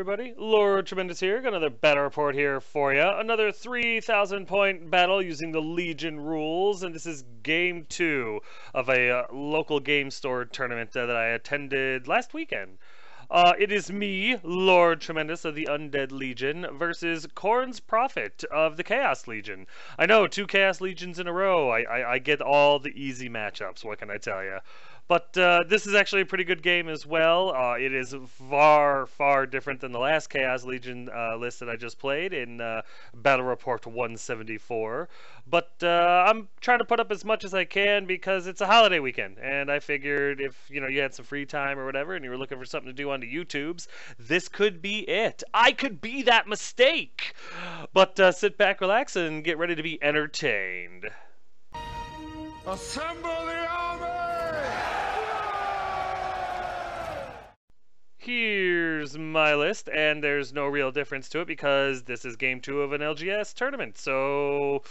everybody. Lord Tremendous here. Got another battle report here for you. Another 3,000 point battle using the Legion rules, and this is game 2 of a local game store tournament that I attended last weekend. It is me, Lord Tremendous of the Undead Legion, versus Corn's Prophet of the Chaos Legion. I know, 2 Chaos Legions in a row. I get all the easy matchups, what can I tell you? But this is actually a pretty good game as well. It is far, far different than the last Chaos Legion list that I just played in Battle Report 174. But I'm trying to put up as much as I can because it's a holiday weekend, and I figured if you had some free time or whatever, and you were looking for something to do on the YouTubes, this could be it. I could be that mistake. But sit back, relax, and get ready to be entertained. Assemble the army! Here's my list, and there's no real difference to it because this is game 2 of an LGS tournament, so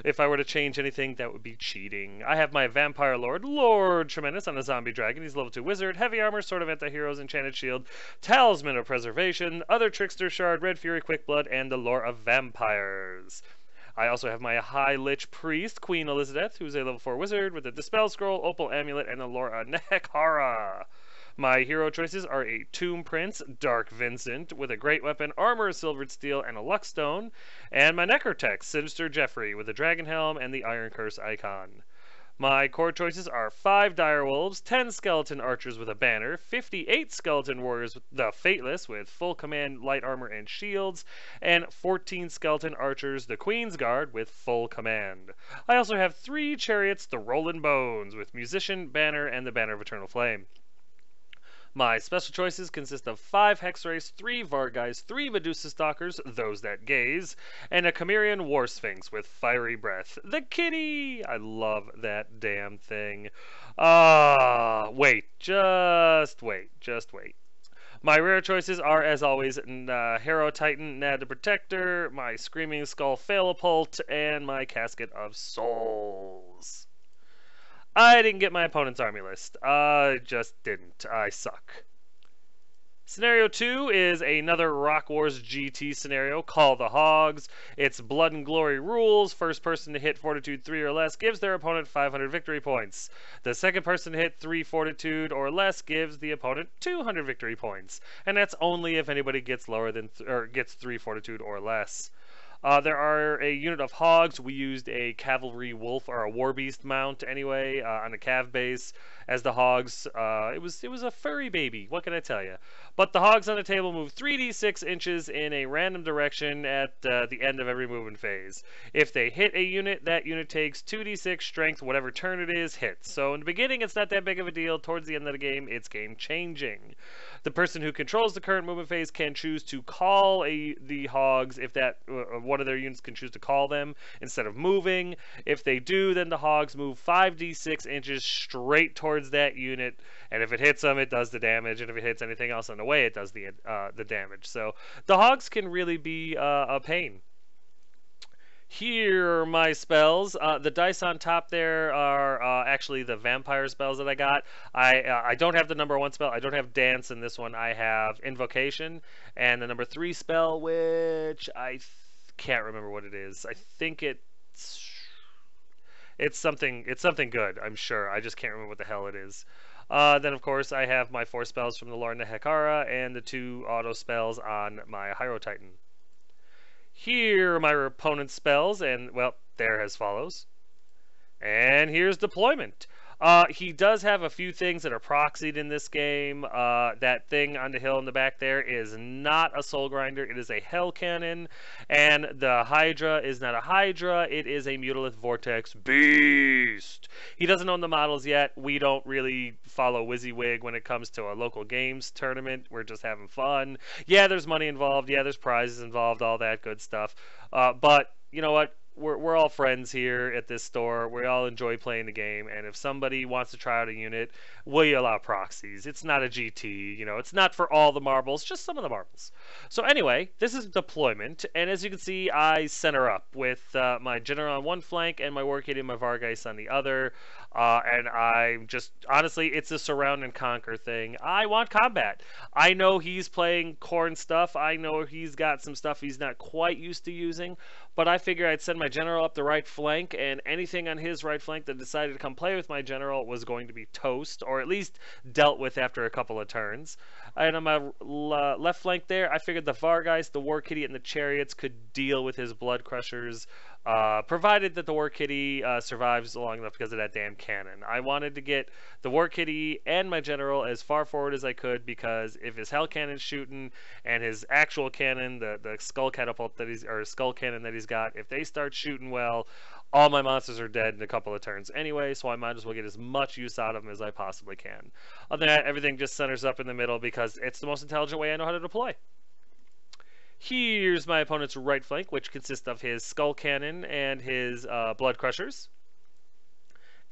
if I were to change anything, that would be cheating. I have my Vampire Lord, Lord Tremendous, on a Zombie Dragon. He's level 2 Wizard, Heavy Armor, Sword of Anti-Heroes, Enchanted Shield, Talisman of Preservation, Other Trickster Shard, Red Fury, Quick Blood, and the Lore of Vampires. I also have my High Lich Priest, Queen Elizabeth, who's a level 4 Wizard with a Dispel Scroll, Opal Amulet, and the Lore of Nehekara. My hero choices are a Tomb Prince, Dark Vincent, with a Great Weapon, Armor of Silvered Steel, and a Luckstone, and my Necrotex, Sinister Jeffrey, with a Dragon Helm and the Iron Curse icon. My core choices are 5 Direwolves, 10 Skeleton Archers with a Banner, 58 Skeleton Warriors, the Fateless, with full command, light armor, and shields, and 14 Skeleton Archers, the Queen's Guard, with full command. I also have 3 Chariots, the Rolling Bones, with Musician, Banner, and the Banner of Eternal Flame. My special choices consist of 5 Hexwraiths, 3 Vargheists, 3 Medusa Stalkers, those that gaze, and a Chimerian War Sphinx with Fiery Breath. The kitty! I love that damn thing. Wait. Just wait. My rare choices are, as always, Hero Titan, Nad the Protector, my Screaming Skull Phalapult, and my Casket of Souls. I didn't get my opponent's army list. I just didn't. I suck. Scenario 2 is another Rock Wars GT scenario, Call the Hogs. It's Blood and Glory rules. First person to hit Fortitude 3 or less gives their opponent 500 victory points. The second person to hit 3 Fortitude or less gives the opponent 200 victory points. And that's only if anybody gets lower than gets 3 Fortitude or less. There are a unit of hogs. We used a cavalry wolf or a war beast mount anyway on a cav base as the hogs. It was a furry baby. What can I tell you? But the hogs on the table move 3d6 inches in a random direction at the end of every movement phase. If they hit a unit, that unit takes 2d6 strength, whatever turn it is, hits. So in the beginning, it's not that big of a deal. Towards the end of the game, it's game changing. The person who controls the current movement phase can choose to call the hogs if that one of their units can choose to call them instead of moving. If they do, then the hogs move 5d6 inches straight towards that unit, and if it hits them, it does the damage, and if it hits anything else on the way, it does the damage. So the hogs can really be a pain. Here are my spells. The dice on top there are actually the vampire spells that I got. I don't have the number 1 spell. I don't have Dance in this one. I have Invocation and the number 3 spell, which I can't remember what it is. I think it's something good, I'm sure. I just can't remember what the hell it is. Then, of course, I have my 4 spells from the Lore of Nehekara and the 2 auto spells on my Hero Titan. Here are my opponent's spells, and, well, they're as follows. And here's Deployment. He does have a few things that are proxied in this game. That thing on the hill in the back there is not a Soul Grinder. It is a Hell Cannon. And the Hydra is not a Hydra. It is a Mutalith Vortex Beast. He doesn't own the models yet. We don't really follow WYSIWYG when it comes to a local games tournament. We're just having fun. Yeah, there's money involved. Yeah, there's prizes involved, all that good stuff. But, you know what? We're all friends here at this store. We all enjoy playing the game, and if somebody wants to try out a unit, we allow proxies. It's not a GT, it's not for all the marbles, just some of the marbles. So anyway, this is Deployment, and as you can see, I center up with my General on one flank and my Warkid and my Vargheist on the other. And I'm just, honestly, it's a surround and conquer thing. I want combat. I know he's playing corn stuff. I know he's got some stuff he's not quite used to using, but I figure I'd send my general up the right flank, and anything on his right flank that decided to come play with my general was going to be toast, or at least dealt with after a couple of turns. And on my left flank there, I figured the Vargeist, the War Kitty, and the Chariots could deal with his Blood Crushers, provided that the War Kitty survives long enough because of that damn cannon. I wanted to get the War Kitty and my general as far forward as I could, because if his Hell Cannon's shooting and his actual cannon, the Skull Catapult that he's, or Skull Cannon that he's got, if they start shooting well, all my monsters are dead in a couple of turns anyway, so I might as well get as much use out of them as I possibly can. Other than that, everything just centers up in the middle because it's the most intelligent way I know how to deploy. Here's my opponent's right flank, which consists of his Skull Cannon and his Blood Crushers.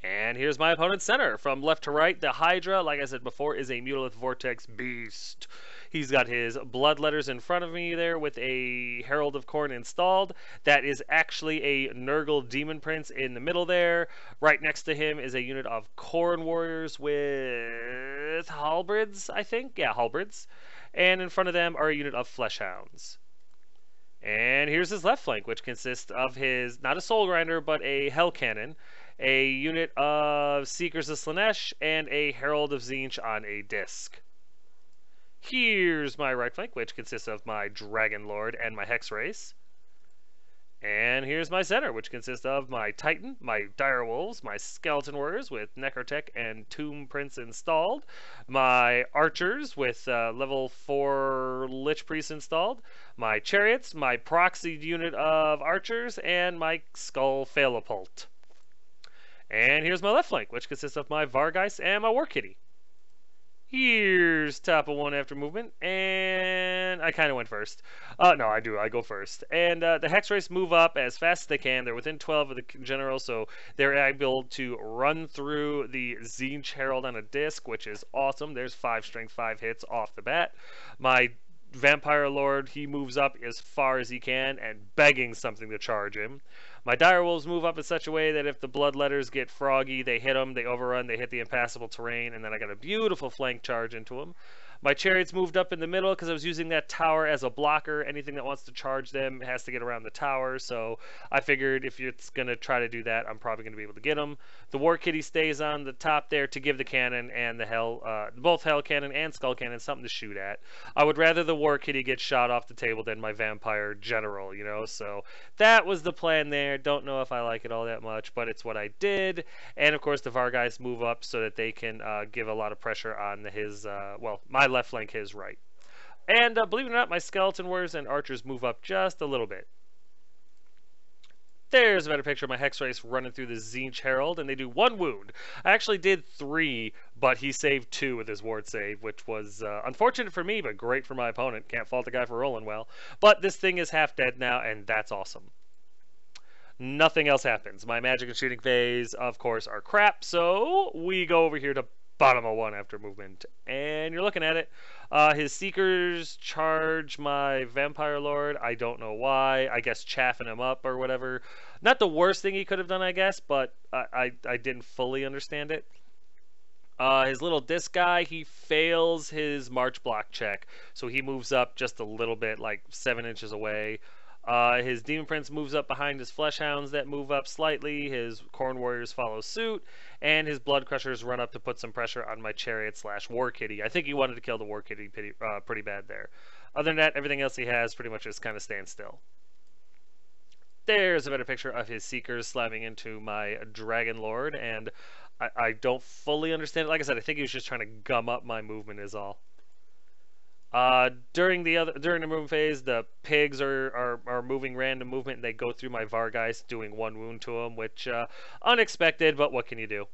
And here's my opponent's center. From left to right, the Hydra, like I said before, is a Mutolith Vortex Beast. He's got his Bloodletters in front of me there with a Herald of Corn installed. That is actually a Nurgle Demon Prince in the middle there. Right next to him is a unit of Corn Warriors with Halberds, I think. Yeah, Halberds. And in front of them are a unit of Fleshhounds. And here's his left flank, which consists of his, not a Soul Grinder, but a Hell Cannon, a unit of Seekers of Slaanesh, and a Herald of Tzeentch on a disc. Here's my right flank, which consists of my Dragon Lord and my Hex Race. And here's my center, which consists of my Titan, my Direwolves, my Skeleton Warriors with Necrotech and Tomb Prince installed, my Archers with level 4 Lich Priest installed, my Chariots, my proxied unit of Archers, and my Skull Phalapult. And here's my left flank, which consists of my Vargeist and my War Kitty. Here's top of one after movement, and I kind of went first. No, I do. I go first. And the Hex Race move up as fast as they can. They're within 12 of the general, so they're able to run through the Tzeentch Herald on a disc, which is awesome. There's 5 strength, 5 hits off the bat. My Vampire Lord, he moves up as far as he can and begging something to charge him. My Direwolves move up in such a way that if the Bloodletters get froggy, they hit them, they overrun, they hit the impassable terrain, and then I got a beautiful flank charge into them. My Chariots moved up in the middle because I was using that tower as a blocker. Anything that wants to charge them has to get around the tower, so I figured if it's going to try to do that, I'm probably going to be able to get them. The War Kitty stays on the top there to give the cannon and the both Hell Cannon and Skull Cannon something to shoot at. I would rather the War Kitty get shot off the table than my Vampire General, you know, so that was the plan there. Don't know if I like it all that much, but it's what I did. And of course the Vargeist move up so that they can give a lot of pressure on his, well, my left flank, his right. And believe it or not, my Skeleton Warriors and Archers move up just a little bit. There's a better picture of my Hex Race running through the Tzeentch Herald, and they do 1 wound. I actually did 3, but he saved 2 with his ward save, which was unfortunate for me, but great for my opponent. Can't fault the guy for rolling well. But this thing is half dead now, and that's awesome. Nothing else happens. My magic and shooting phase, of course, are crap, so we go over here to bottom of 1 after movement, and you're looking at it. His Seekers charge my Vampire Lord. I don't know why. I guess chaffing him up or whatever. Not the worst thing he could have done, I guess, but I didn't fully understand it. His little disc guy, he fails his March block check, so he moves up just a little bit, like 7 inches away. His Demon Prince moves up behind his Fleshhounds that move up slightly. His Corn Warriors follow suit. And his Blood Crushers run up to put some pressure on my Chariot / War Kitty. I think he wanted to kill the War Kitty pretty bad there. Other than that, everything else he has pretty much just kind of stands still. There's a better picture of his Seekers slamming into my Dragon Lord. And I don't fully understand it. Like I said, I think he was just trying to gum up my movement is all. During the movement phase, the pigs are moving random movement, and they go through my Vargeist, doing 1 wound to him, which unexpected, but what can you do?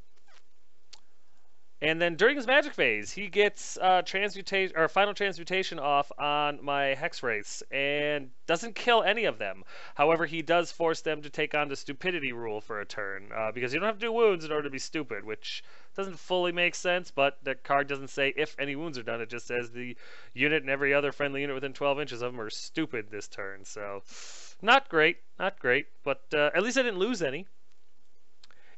And then during his magic phase, he gets transmutation or final transmutation off on my Hex Race and doesn't kill any of them. However, he does force them to take on the stupidity rule for a turn because you don't have to do wounds in order to be stupid, which doesn't fully make sense. But the card doesn't say if any wounds are done; it just says the unit and every other friendly unit within 12 inches of them are stupid this turn. So, not great, not great. But at least I didn't lose any.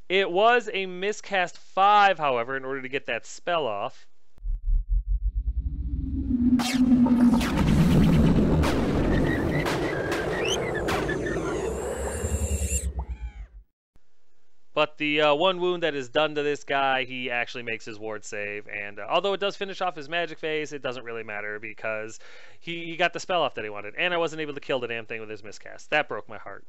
It was a miscast 5, however, in order to get that spell off. But the one wound that is done to this guy, he actually makes his ward save. And although it does finish off his magic phase, it doesn't really matter because he got the spell off that he wanted. And I wasn't able to kill the damn thing with his miscast. That broke my heart.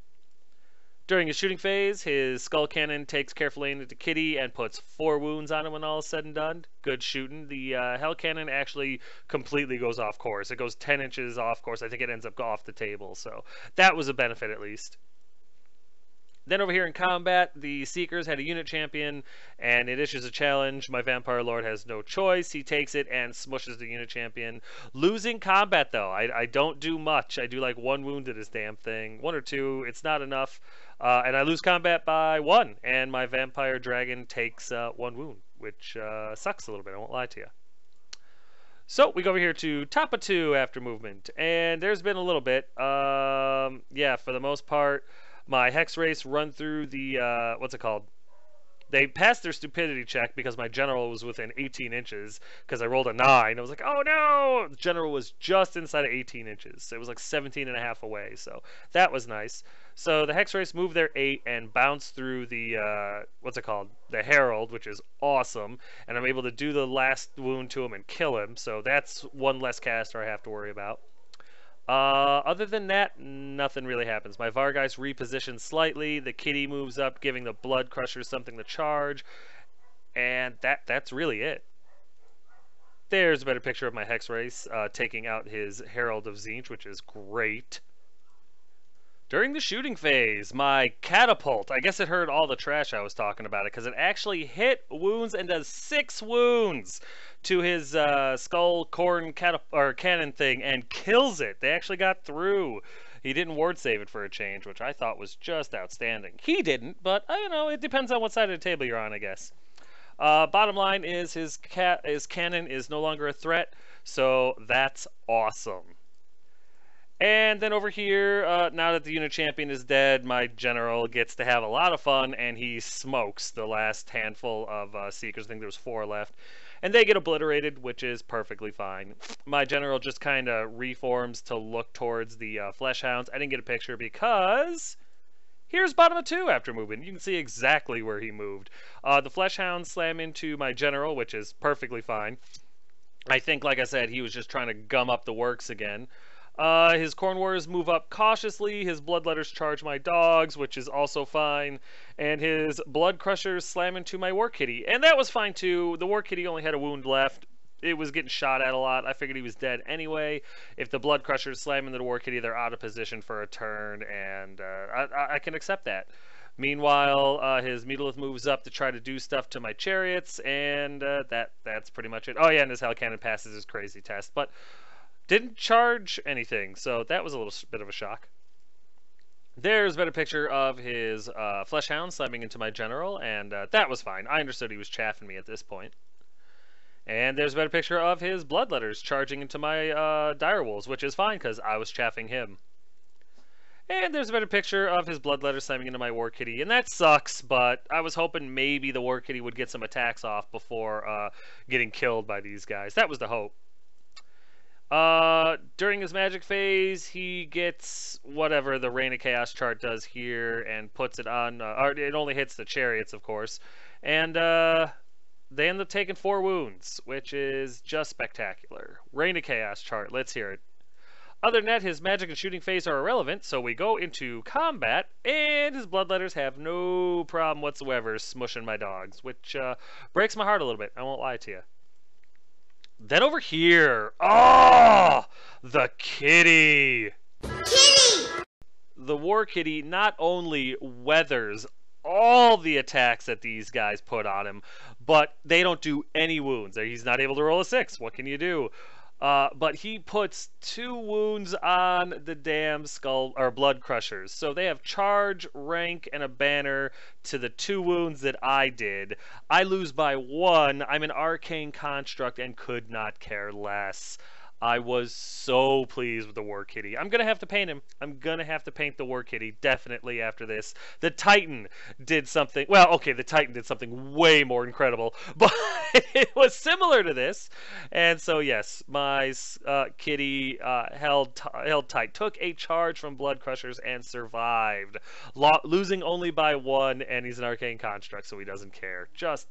During his shooting phase, his skull cannon takes carefully into Kitty and puts 4 wounds on him when all is said and done. Good shooting. The hell cannon actually completely goes off course. It goes 10 inches off course. I think it ends up off the table. So that was a benefit at least. Then over here in combat, the Seekers had a unit champion, and it issues a challenge. My Vampire Lord has no choice. He takes it and smushes the unit champion. Losing combat, though. I don't do much. I do like 1 wound to this damn thing. 1 or 2. It's not enough. And I lose combat by 1, and my Vampire Dragon takes 1 wound, which sucks a little bit. I won't lie to you. So we go over here to top of 2 after movement, and there's been a little bit. Yeah, for the most part, my Hex Race run through the, what's it called? They passed their stupidity check because my general was within 18 inches because I rolled a 9. I was like, oh no! The general was just inside of 18 inches. So it was like 17 and a half away. So that was nice. So the Hex Race moved their 8 and bounced through the, what's it called? The Herald, which is awesome. And I'm able to do the last wound to him and kill him. So that's 1 less caster I have to worry about. Other than that, nothing really happens. My Vargeist repositions slightly. The Kitty moves up, giving the Blood Crusher something to charge. And that's really it. There's a better picture of my Hex Race taking out his Herald of Tzeentch, which is great. During the shooting phase, my catapult, I guess it heard all the trash I was talking about it, because it actually hit wounds and does 6 wounds to his skull corn cannon thing and kills it. They actually got through. He didn't ward save it for a change, which I thought was just outstanding. He didn't, but you know, it depends on what side of the table you're on, I guess. Bottom line is his cannon is no longer a threat, so that's awesome. And then over here, now that the unit champion is dead, my general gets to have a lot of fun, and he smokes the last handful of Seekers. I think there was 4 left. And they get obliterated, which is perfectly fine. My general just kind of reforms to look towards the Flesh Hounds. I didn't get a picture because here's bottom of 2 after moving. You can see exactly where he moved. The Flesh Hounds slam into my general, which is perfectly fine. I think, like I said, he was just trying to gum up the works again. His Corn Warriors move up cautiously. His Bloodletters charge my dogs, which is also fine. And his Blood Crushers slam into my War Kitty. And that was fine too. The War Kitty only had a wound left. It was getting shot at a lot. I figured he was dead anyway. If the Blood Crushers slam into the War Kitty, they're out of position for a turn. And I can accept that. Meanwhile, his Megalith moves up to try to do stuff to my chariots. And that's pretty much it. Oh yeah, and his Hell Cannon passes his crazy test. But didn't charge anything, so that was a little bit of a shock. There's a better picture of his Flesh Hound slamming into my general, and that was fine. I understood he was chaffing me at this point. And there's a better picture of his Bloodletters charging into my Direwolves, which is fine because I was chaffing him. And there's a better picture of his Bloodletters slamming into my War Kitty, and that sucks, but I was hoping maybe the War Kitty would get some attacks off before getting killed by these guys. That was the hope. During his magic phase, he gets whatever the Reign of Chaos chart does here and puts it on, or it only hits the chariots, of course, and they end up taking 4 wounds, which is just spectacular. Reign of Chaos chart, let's hear it. Other than that, his magic and shooting phase are irrelevant, so we go into combat, and his Bloodletters have no problem whatsoever smushing my dogs, which breaks my heart a little bit, I won't lie to you. Then over here, the Kitty! Kitty! The War Kitty not only weathers all the attacks that these guys put on him, but they don't do any wounds. He's not able to roll a 6. What can you do? But he puts 2 wounds on the damn skull or Blood Crushers. So they have charge, rank, and a banner to the 2 wounds that I did. I lose by 1. I'm an arcane construct and could not care less. I was so pleased with the War Kitty. I'm going to have to paint him. I'm going to have to paint the War Kitty definitely after this. The Titan did something. Well, okay, the Titan did something way more incredible, but it was similar to this. And so, yes, my kitty held tight, took a charge from Blood Crushers and survived, losing only by 1, and he's an arcane construct, so he doesn't care. Just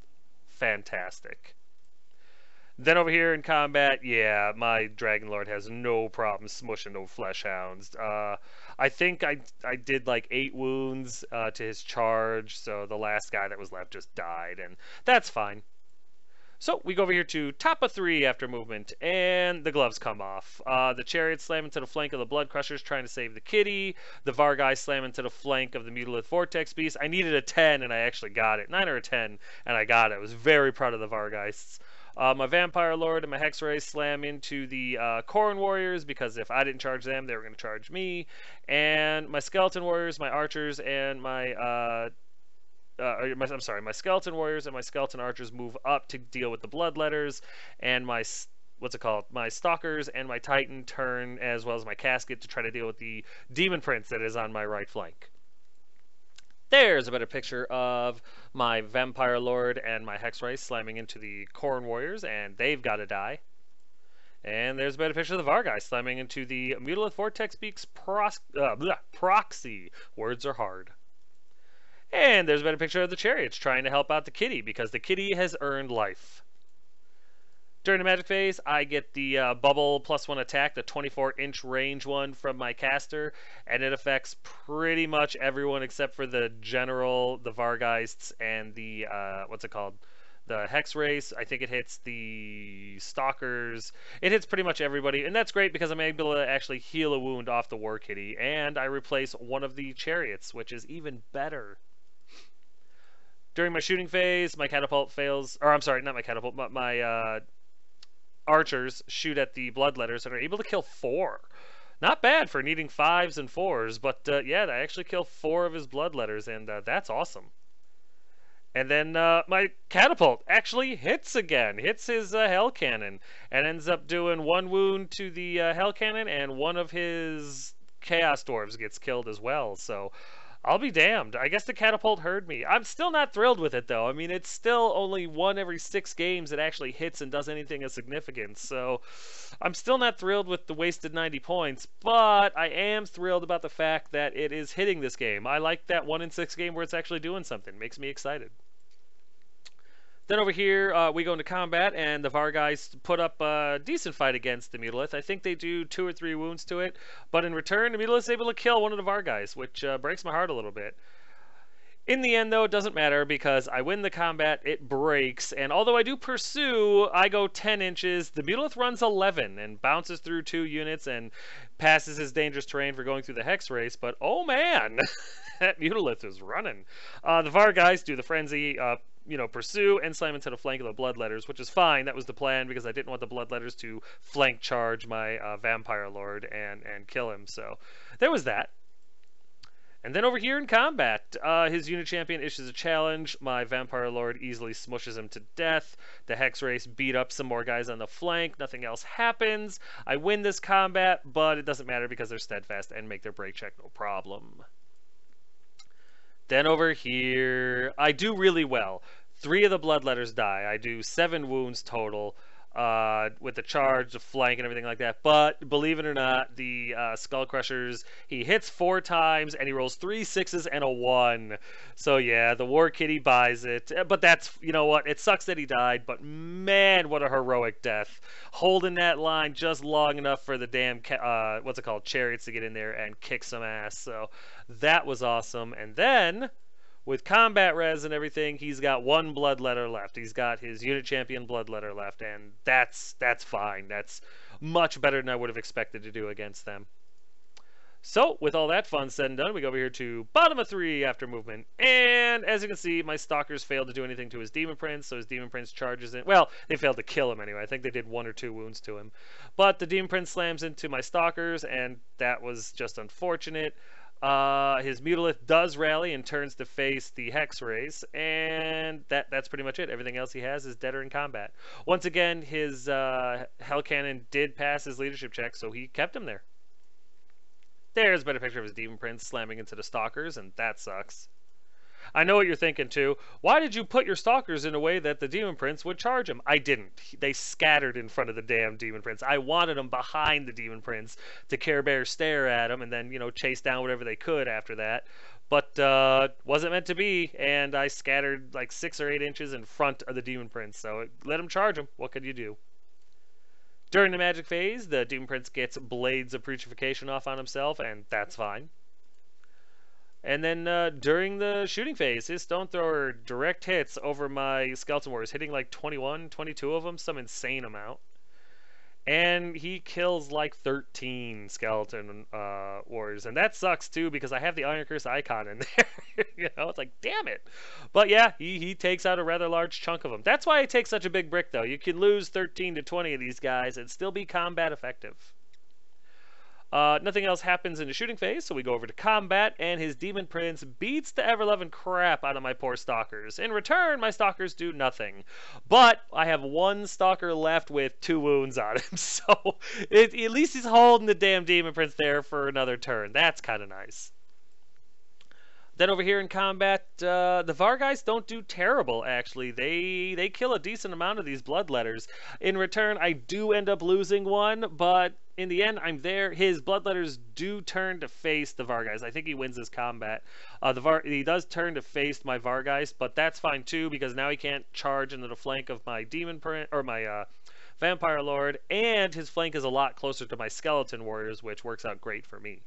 fantastic. Then over here in combat, yeah, my Dragon Lord has no problem smushing those Flesh Hounds. I think I did like 8 wounds to his charge, so the last guy that was left just died, and that's fine. So we go over here to top of 3 after movement, and the gloves come off. The Chariot slam into the flank of the Blood Crushers trying to save the kitty. The Vargai slam into the flank of the Mutilith Vortex Beast. I needed a 10, and I actually got it. 9 or a 10, and I got it. I was very proud of the Vargeists. My Vampire Lord and my Hexray slam into the Corrin Warriors, because if I didn't charge them, they were going to charge me. And my Skeleton Warriors, my Archers, and my my Skeleton Warriors and my Skeleton Archers move up to deal with the Bloodletters, and my my Stalkers and my Titan turn, as well as my Casket, to try to deal with the Demon Prince that is on my right flank. There's a better picture of my Vampire Lord and my Hexray slamming into the Corrin Warriors, and they've got to die. And there's a better picture of the Vargai slamming into the Mutilith Vortex Beak's proxy. Words are hard. And there's a better picture of the Chariots trying to help out the kitty, because the kitty has earned life. During the magic phase, I get the bubble +1 attack, the 24-inch range one from my caster, and it affects pretty much everyone except for the general, the Vargeists, and the the Hex Race. I think it hits the Stalkers. It hits pretty much everybody, and that's great because I'm able to actually heal a wound off the War Kitty, and I replace one of the Chariots, which is even better. During my shooting phase, my catapult fails, or I'm sorry, not my catapult, but my Archers shoot at the Bloodletters and are able to kill 4. Not bad for needing 5s and 4s, but yeah, they actually kill 4 of his Bloodletters, and that's awesome. And then my catapult actually hits again, hits his Hell Cannon, and ends up doing 1 wound to the Hell Cannon, and one of his Chaos Dwarves gets killed as well, so I'll be damned. I guess the catapult heard me. I'm still not thrilled with it, though. I mean, it's still only 1 every 6 games that actually hits and does anything of significance. So I'm still not thrilled with the wasted 90 points, but I am thrilled about the fact that it is hitting this game. I like that 1 in 6 game where it's actually doing something. Makes me excited. Then over here, we go into combat, and the Vargais put up a decent fight against the Mutilith. I think they do 2 or 3 wounds to it, but in return, the Mutilith is able to kill one of the Vargais, which breaks my heart a little bit. In the end, though, it doesn't matter because I win the combat, it breaks, and although I do pursue, I go 10 inches. The Mutilith runs 11 and bounces through 2 units and passes his dangerous terrain for going through the Hex Race, but oh man, that Mutilith is running. The Vargais do the Frenzy, pursue and slam into the flank of the Bloodletters, which is fine. That was the plan because I didn't want the Bloodletters to flank charge my Vampire Lord and kill him. So there was that. And then over here in combat, his unit champion issues a challenge. My Vampire Lord easily smushes him to death. The Hex Race beat up some more guys on the flank. Nothing else happens. I win this combat, but it doesn't matter because they're steadfast and make their break check no problem. Then over here, I do really well. 3 of the Bloodletters die. I do 7 wounds total with the charge, the flank, and everything like that. But believe it or not, the Skull Crushers, he hits 4 times, and he rolls 3 6s and a 1. So yeah, the War Kitty buys it. But that's, you know what, it sucks that he died, but man, what a heroic death. Holding that line just long enough for the damn, Chariots to get in there and kick some ass. So that was awesome. And then with combat res and everything, he's got 1 Bloodletter left. He's got his unit champion Bloodletter left, and that's fine. That's much better than I would have expected to do against them. So, with all that fun said and done, we go over here to bottom of 3 after movement. And as you can see, my Stalkers failed to do anything to his Demon Prince, so his Demon Prince charges in. Well, they failed to kill him anyway. I think they did 1 or 2 wounds to him. But the Demon Prince slams into my Stalkers, and that was just unfortunate. His Mutolith does rally and turns to face the Hex Race, and that's pretty much it. Everything else he has is dead or in combat. Once again, his Hell Cannon did pass his leadership check, so he kept him there. There's a better picture of his Demon Prince slamming into the Stalkers, and that sucks. I know what you're thinking too. Why did you put your Stalkers in a way that the Demon Prince would charge him? I didn't. They scattered in front of the damn Demon Prince. I wanted them behind the Demon Prince to Care Bear stare at him and then, you know, chase down whatever they could after that. But wasn't meant to be, and I scattered like 6 or 8 inches in front of the Demon Prince. So let him charge him. What could you do? During the magic phase, the Demon Prince gets Blades of Putrefaction off on himself, and that's fine. And then during the shooting phase, his Stone Thrower direct hits over my Skeleton Warriors, hitting like 21, 22 of them, some insane amount. And he kills like 13 Skeleton Warriors. And that sucks too, because I have the Iron Curse icon in there. You know, it's like, damn it. But yeah, he takes out a rather large chunk of them. That's why it takes such a big brick, though. You can lose 13 to 20 of these guys and still be combat effective. Nothing else happens in the shooting phase, so we go over to combat, and his Demon Prince beats the ever-loving crap out of my poor Stalkers. In return, my Stalkers do nothing. But I have 1 Stalker left with 2 wounds on him, so at least he's holding the damn Demon Prince there for another turn. That's kind of nice. Then over here in combat, the Vargheists don't do terrible, actually. They kill a decent amount of these Bloodletters. In return, I do end up losing one, but in the end, I'm there. His Bloodletters do turn to face the Vargheists. I think he wins this combat. He does turn to face my Vargheist, but that's fine too, because now he can't charge into the flank of my Demon Prince, or my Vampire Lord, and his flank is a lot closer to my Skeleton Warriors, which works out great for me.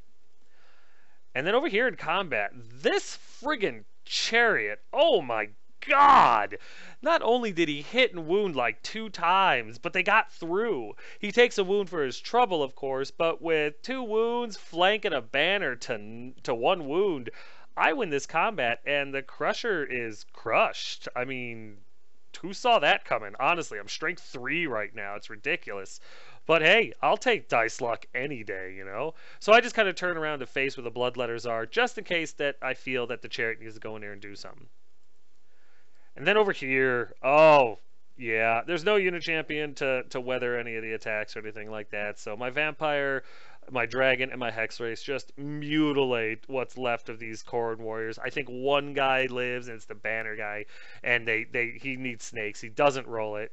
And then over here in combat, this friggin' chariot, oh my god! Not only did he hit and wound like 2 times, but they got through. He takes a wound for his trouble, of course, but with 2 wounds, flank and a banner to 1 wound, I win this combat, and the Crusher is crushed. I mean, who saw that coming? Honestly, I'm strength 3 right now. It's ridiculous. But hey, I'll take dice luck any day, you know? So I just kind of turn around to face where the Bloodletters are, just in case that I feel that the chariot needs to go in there and do something. And then over here, oh, yeah, there's no unit champion to weather any of the attacks or anything like that. So my Vampire, my Dragon, and my Hex Race just mutilate what's left of these Khorne Warriors. I think 1 guy lives, and it's the Banner guy, and he needs snakes. He doesn't roll it.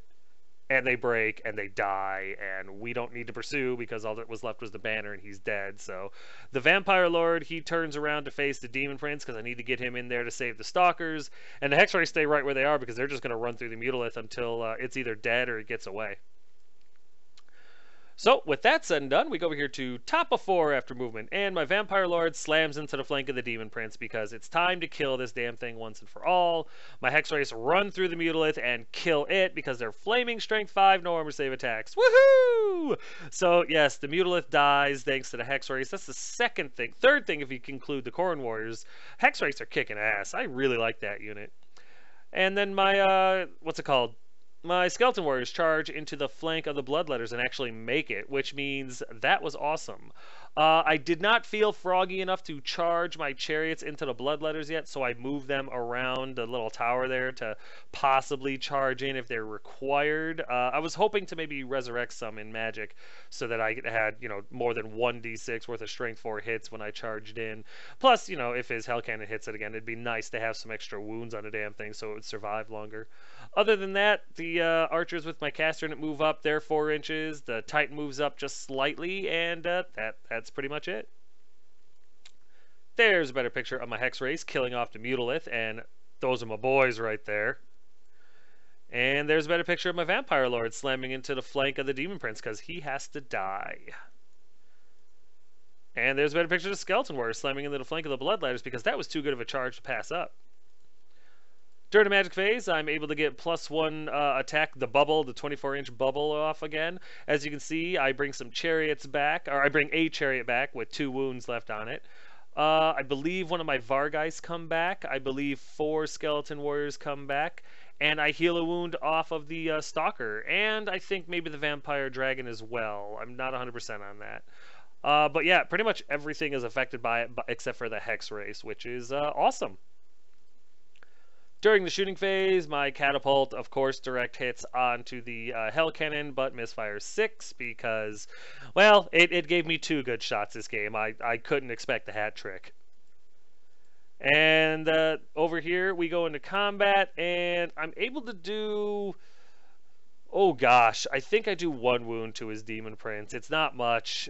And they break, and they die, and we don't need to pursue because all that was left was the banner, and he's dead. So the Vampire Lord, he turns around to face the Demon Prince because I need to get him in there to save the Stalkers. And the Hex Race stay right where they are because they're just going to run through the Mutolith until it's either dead or it gets away. So, with that said and done, we go over here to top of 4 after movement, and my Vampire Lord slams into the flank of the Demon Prince because it's time to kill this damn thing once and for all. My Hex Race run through the Mutolith and kill it because they're flaming strength 5, no armor save attacks. Woohoo! So, yes, the Mutolith dies thanks to the Hex Race. That's the second thing. Third thing, if you conclude the Khorne Warriors. Hex Race are kicking ass. I really like that unit. And then my, what's it called? My Skeleton Warriors charge into the flank of the Bloodletters and actually make it, which means that was awesome. I did not feel froggy enough to charge my chariots into the Bloodletters yet, so I moved them around the little tower there to possibly charge in if they're required. I was hoping to maybe resurrect some in Magic so that I had, you know, more than 1d6 worth of Strength 4 hits when I charged in. Plus, you know, if his Hell Cannon hits it again, it'd be nice to have some extra wounds on the damn thing so it would survive longer. Other than that, the archers with my caster unit move up. They're 4 inches. The Titan moves up just slightly, and that's pretty much it. There's a better picture of my Hex Race killing off the Mutolith, and those are my boys right there. And there's a better picture of my Vampire Lord slamming into the flank of the Demon Prince because he has to die. And there's a better picture of the Skeleton Warrior slamming into the flank of the Bloodletters because that was too good of a charge to pass up. During the magic phase, I'm able to get +1 attack the bubble, the 24-inch bubble off again. As you can see, I bring some chariots back, or I bring a chariot back with 2 wounds left on it. I believe one of my Vargheists come back. I believe 4 Skeleton Warriors come back. And I heal a wound off of the Stalker. And I think maybe the Vampire Dragon as well. I'm not 100% on that. But yeah, pretty much everything is affected by it except for the Hex Race, which is awesome. During the shooting phase, my catapult, of course, direct hits onto the Hell Cannon, but misfires 6 because, well, it gave me 2 good shots this game. I couldn't expect the hat trick. And over here, we go into combat, and I'm able to do... Oh gosh, I think I do 1 wound to his Demon Prince. It's not much.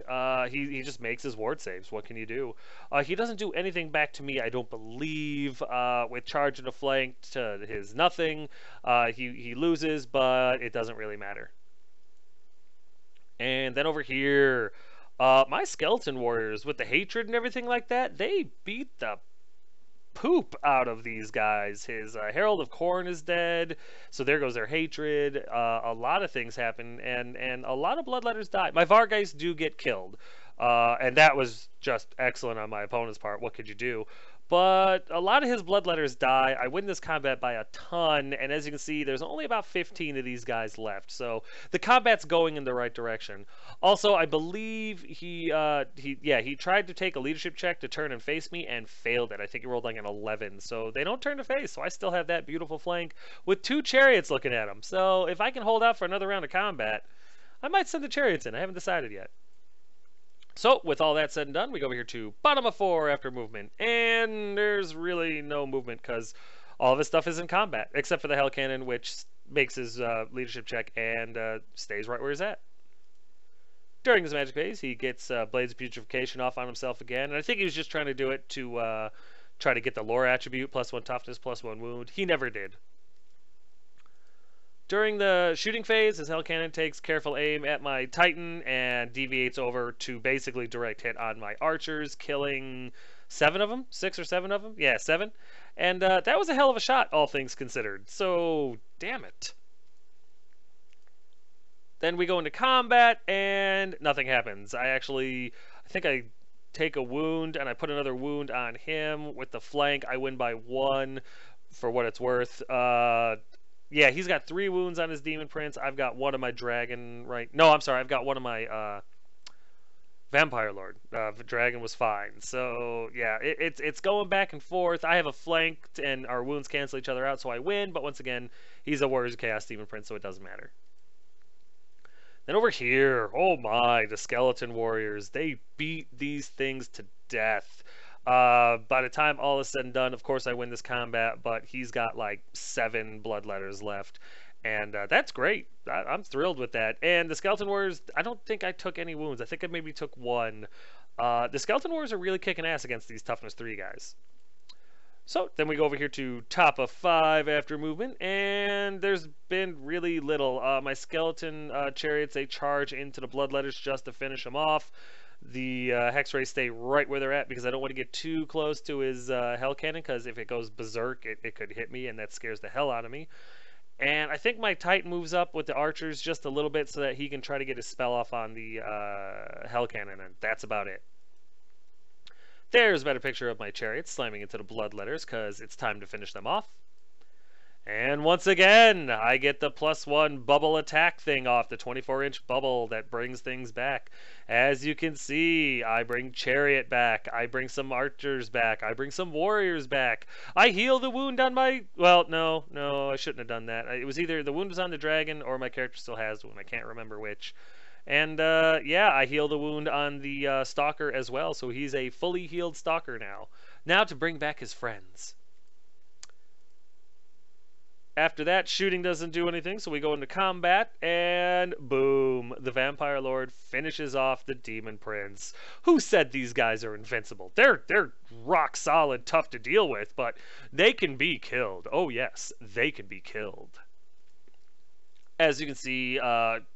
He just makes his ward saves. What can you do? He doesn't do anything back to me, I don't believe. With charge and a flank to his nothing, he loses, but it doesn't really matter. And then over here, my Skeleton Warriors, with the hatred and everything like that, they beat the poop out of these guys. His Herald of Corn is dead, so there goes their hatred. A lot of things happen, and a lot of Bloodletters die. My Vargeist do get killed, and that was just excellent on my opponent's part. What could you do? But a lot of his Bloodletters die. I win this combat by a ton, and as you can see, there's only about 15 of these guys left, so the combat's going in the right direction. Also, I believe he tried to take a leadership check to turn and face me and failed it. I think he rolled like an 11, so they don't turn to face, so I still have that beautiful flank with 2 chariots looking at him. So if I can hold out for another round of combat, I might send the chariots in. I haven't decided yet. So, with all that said and done, we go over here to bottom of 4 after movement. And there's really no movement because all of his stuff is in combat, except for the Hell Cannon, which makes his leadership check and stays right where he's at. During his magic phase, he gets Blades of Putrefaction off on himself again. And I think he was just trying to do it to try to get the lore attribute, +1 toughness, +1 wound. He never did. During the shooting phase, his Hell Cannon takes careful aim at my Titan and deviates over to basically direct hit on my archers, killing 7 of them? 6 or 7 of them? Yeah, 7. And that was a hell of a shot, all things considered. So, damn it. Then we go into combat, and nothing happens. I think I take a wound, and I put another wound on him. With the flank, I win by 1 for what it's worth. Yeah, he's got 3 wounds on his Demon Prince. I've got 1 of my Dragon, right? No, I'm sorry. I've got 1 of my Vampire Lord. Dragon was fine. So, yeah, it's going back and forth. I have a flank, and our wounds cancel each other out, so I win. But once again, he's a Warriors of Chaos Demon Prince, so it doesn't matter. Then over here, oh my, the Skeleton Warriors. They beat these things to death. By the time all is said and done, of course I win this combat, but he's got like 7 Bloodletters left, and that's great. I'm thrilled with that. And the Skeleton Warriors, I don't think I took any wounds. I think I maybe took 1. The Skeleton Warriors are really kicking ass against these Toughness 3 guys. So then we go over here to top of 5 after movement, and there's been really little. My Skeleton Chariots, they charge into the Bloodletters just to finish them off. The Hex Rays stay right where they're at because I don't want to get too close to his Hell Cannon, because if it goes berserk, it could hit me, and that scares the hell out of me. And I think my Titan moves up with the archers just a little bit so that he can try to get his spell off on the Hell Cannon, and that's about it. There's a better picture of my chariots slamming into the Bloodletters because it's time to finish them off. And once again, I get the +1 bubble attack thing off, the 24-inch bubble that brings things back. As you can see, I bring Chariot back, I bring some archers back, I bring some warriors back. I heal the wound on my... Well, no, I shouldn't have done that. It was either the wound was on the dragon or my character still has one. I can't remember which. And yeah, I heal the wound on the Stalker as well, so he's a fully healed Stalker now. Now to bring back his friends. After that, shooting doesn't do anything, so we go into combat, and boom, the Vampire Lord finishes off the Demon Prince. Who said these guys are invincible? They're rock solid, tough to deal with, but they can be killed. Oh yes, they can be killed. As you can see,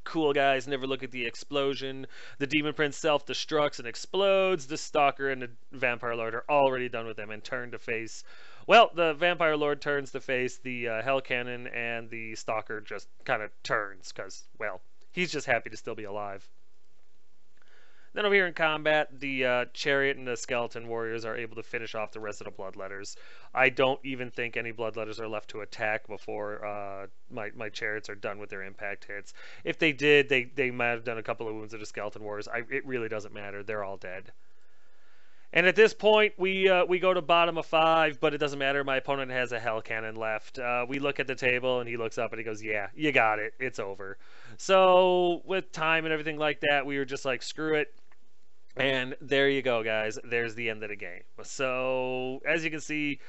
cool guys never look at the explosion. The Demon Prince self-destructs and explodes. The Stalker and the Vampire Lord are already done with them and turn to face... Well, the Vampire Lord turns to face the Hell Cannon, and the Stalker just kind of turns because, well, he's just happy to still be alive. Then over here in combat, the chariot and the skeleton warriors are able to finish off the rest of the bloodletters. I don't even think any bloodletters are left to attack before my chariots are done with their impact hits. If they did, they might have done a couple of wounds to the skeleton warriors. It really doesn't matter. They're all dead. And at this point, we go to bottom of 5, but it doesn't matter. My opponent has a hell cannon left. We look at the table, and he looks up, and he goes, yeah, you got it. It's over. So with time and everything like that, we were just like, screw it. And there you go, guys. There's the end of the game. So as you can see,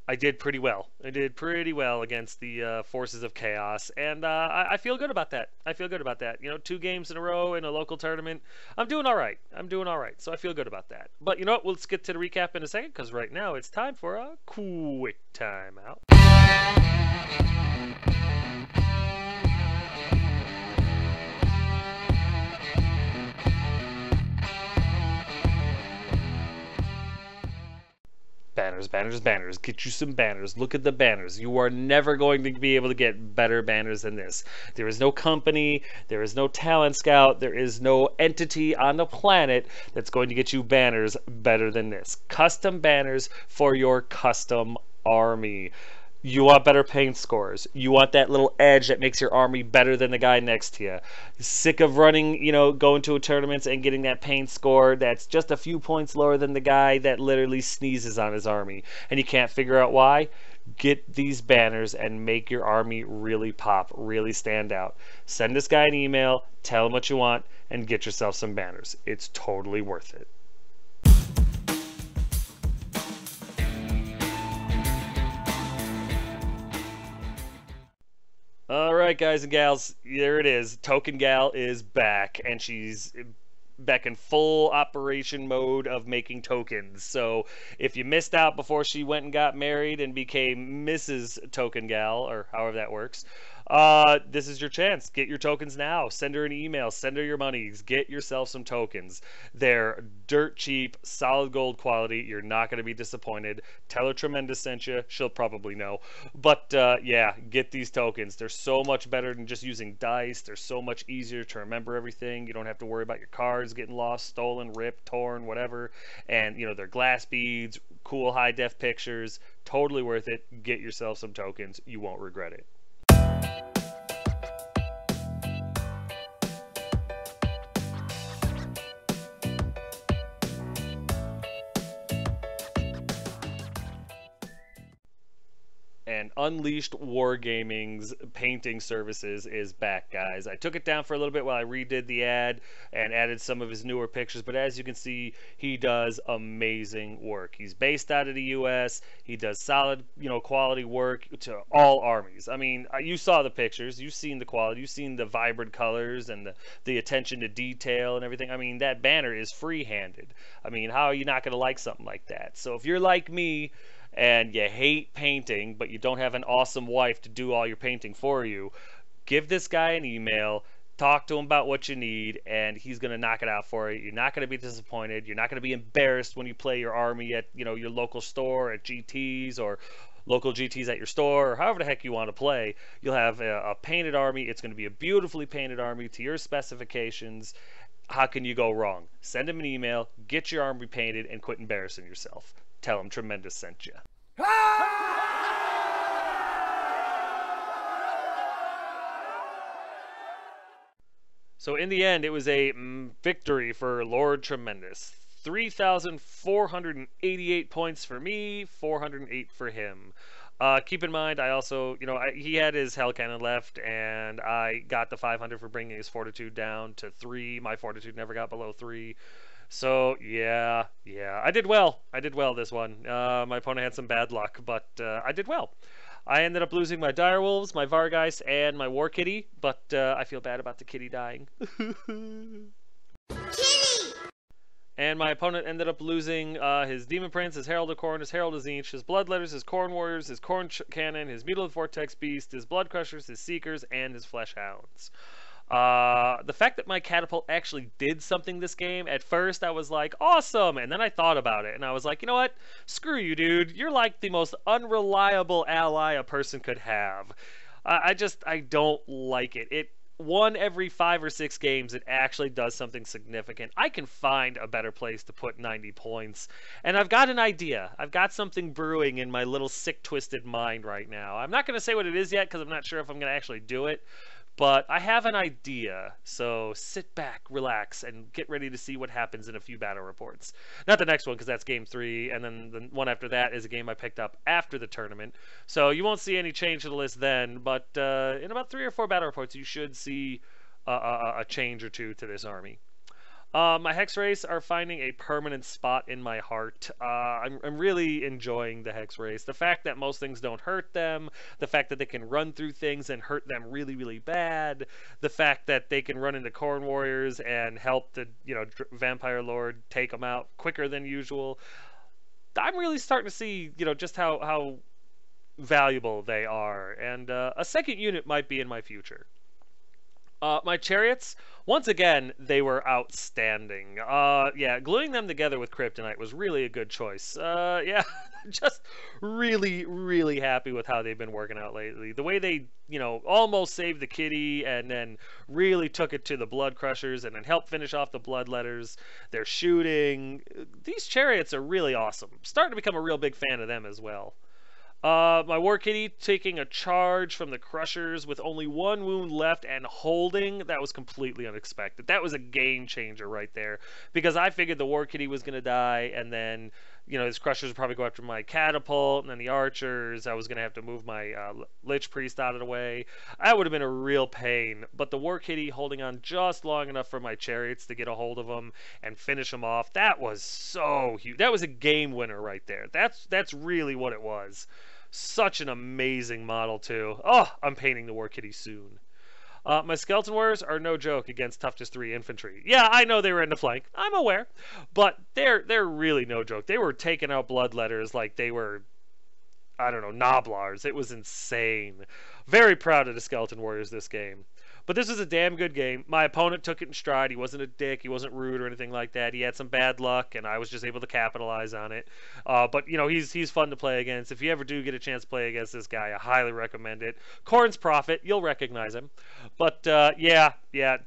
I did pretty well. I did pretty well against the forces of chaos, and I feel good about that. I feel good about that. You know, 2 games in a row in a local tournament. I'm doing all right. I'm doing all right. So I feel good about that. But you know what? Let's get to the recap in a second, because right now it's time for a quick timeout. Banners, banners, banners. Get you some banners. Look at the banners. You are never going to be able to get better banners than this. There is no company, there is no talent scout, there is no entity on the planet that's going to get you banners better than this. Custom banners for your custom army. You want better paint scores. You want that little edge that makes your army better than the guy next to you. Sick of running, you know, going to tournaments and getting that paint score that's just a few points lower than the guy that literally sneezes on his army. And you can't figure out why? Get these banners and make your army really pop, really stand out. Send this guy an email, tell him what you want, and get yourself some banners. It's totally worth it. Alright, guys and gals, there it is. Token Gal is back, and she's back in full operation mode of making tokens. So if you missed out before she went and got married and became Mrs. Token Gal, or however that works, this is your chance. Get your tokens now. Send her an email. Send her your monies. Get yourself some tokens. They're dirt cheap, solid gold quality. You're not going to be disappointed. Tell her Tremendous sent you. She'll probably know. But yeah, get these tokens. They're so much better than just using dice. They're so much easier to remember everything. You don't have to worry about your cards getting lost, stolen, ripped, torn, whatever. And, you know, they're glass beads, cool high-def pictures. Totally worth it. Get yourself some tokens. You won't regret it. And Unleashed Wargaming's painting services is back, guys. I took it down for a little bit while I redid the ad and added some of his newer pictures, but as you can see, he does amazing work. He's based out of the US. He does solid, you know, quality work to all armies. I mean, you saw the pictures, you've seen the quality, you've seen the vibrant colors and the attention to detail and everything. I mean, that banner is free-handed. I mean, how are you not going to like something like that? So if you're like me, and you hate painting, but you don't have an awesome wife to do all your painting for you, give this guy an email, talk to him about what you need, and he's going to knock it out for you. You're not going to be disappointed. You're not going to be embarrassed when you play your army at, you know, your local store, at GTs, or local GTs at your store, or however the heck you want to play. You'll have a painted army. It's going to be a beautifully painted army to your specifications. How can you go wrong? Send him an email, get your army painted, and quit embarrassing yourself. Tell him Tremendous sent you. So in the end, it was a victory for Lord Tremendous. 3,488 points for me, 408 for him. Keep in mind, I also, you know, he had his Hell Cannon left, and I got the 500 for bringing his Fortitude down to 3. My Fortitude never got below 3. So, yeah, I did well. I did well this one. My opponent had some bad luck, but I did well. I ended up losing my Direwolves, my Vargeist, and my War Kitty, but I feel bad about the kitty dying. Kitty! And my opponent ended up losing his Demon Prince, his Herald of Corn, his Herald of Tzeentch, his Bloodletters, his Corn Warriors, his Corn Cannon, his Mutilate Vortex Beast, his Blood Crushers, his Seekers, and his Flesh Hounds. The fact that my catapult actually did something this game, at first I was like, awesome, and then I thought about it, and I was like, you know what, screw you, dude, you're like the most unreliable ally a person could have. I don't like it. one every 5 or 6 games it actually does something significant, I can find a better place to put 90 points. And I've got an idea. I've got something brewing in my little sick, twisted mind right now. I'm not going to say what it is yet because I'm not sure if I'm going to actually do it. But I have an idea, so sit back, relax, and get ready to see what happens in a few battle reports. Not the next one, because that's game 3, and then the one after that is a game I picked up after the tournament. So you won't see any change to the list then, but in about 3 or 4 battle reports, you should see a change or two to this army. My Hex Race are finding a permanent spot in my heart. I'm really enjoying the Hex Race. The fact that most things don't hurt them, the fact that they can run through things and hurt them really, really bad, the fact that they can run into Corn Warriors and help the Vampire Lord take them out quicker than usual. I'm really starting to see just how valuable they are, and a second unit might be in my future. My chariots, once again, they were outstanding. Yeah, gluing them together with kryptonite was really a good choice. Yeah, just really, really happy with how they've been working out lately. The way they, almost saved the kitty and then really took it to the blood crushers and then helped finish off the bloodletters. They're shooting. These chariots are really awesome. Starting to become a real big fan of them as well. My War Kitty taking a charge from the Crushers with only 1 wound left and holding. That was completely unexpected. That was a game changer right there. Because I figured the War Kitty was going to die, and then, his Crushers would probably go after my Catapult, and then the Archers. I was going to have to move my Lich Priest out of the way. That would have been a real pain. But the War Kitty holding on just long enough for my Chariots to get a hold of them and finish them off. That was so huge. That was a game winner right there. That's really what it was. Such an amazing model, too. Oh, I'm painting the War Kitty soon. My Skeleton Warriors are no joke against Toughness 3 infantry. Yeah, I know they were in the flank. I'm aware. But they're really no joke. They were taking out bloodletters like they were, I don't know, Noblars. It was insane. Very proud of the Skeleton Warriors this game. But this was a damn good game. My opponent took it in stride. He wasn't a dick. He wasn't rude or anything like that. He had some bad luck, and I was just able to capitalize on it. But, he's fun to play against. If you ever do get a chance to play against this guy, I highly recommend it. Corn's Prophet. You'll recognize him. But, yeah,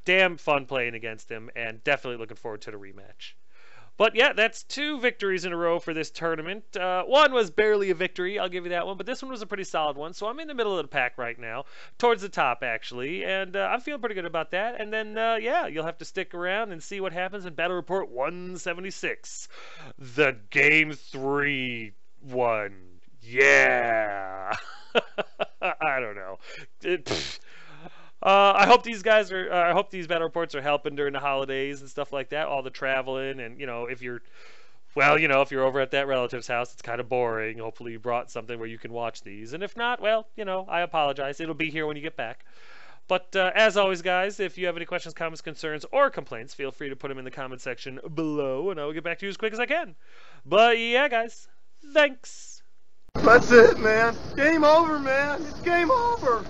damn fun playing against him, and definitely looking forward to the rematch. But yeah, that's 2 victories in a row for this tournament. One was barely a victory, I'll give you that one, but this one was a pretty solid one. So I'm in the middle of the pack right now, towards the top actually, and I'm feeling pretty good about that. And then, yeah, you'll have to stick around and see what happens in Battle Report 176. The Game 3 one. Yeah! I don't know. I hope these guys are. I hope these battle reports are helping during the holidays and stuff like that. All the traveling, and if you're, well, if you're over at that relative's house, it's kind of boring. Hopefully, you brought something where you can watch these. And if not, well, I apologize. It'll be here when you get back. But as always, guys, if you have any questions, comments, concerns, or complaints, feel free to put them in the comment section below, and I will get back to you as quick as I can. But yeah, guys, thanks. That's it, man. Game over, man. It's game over.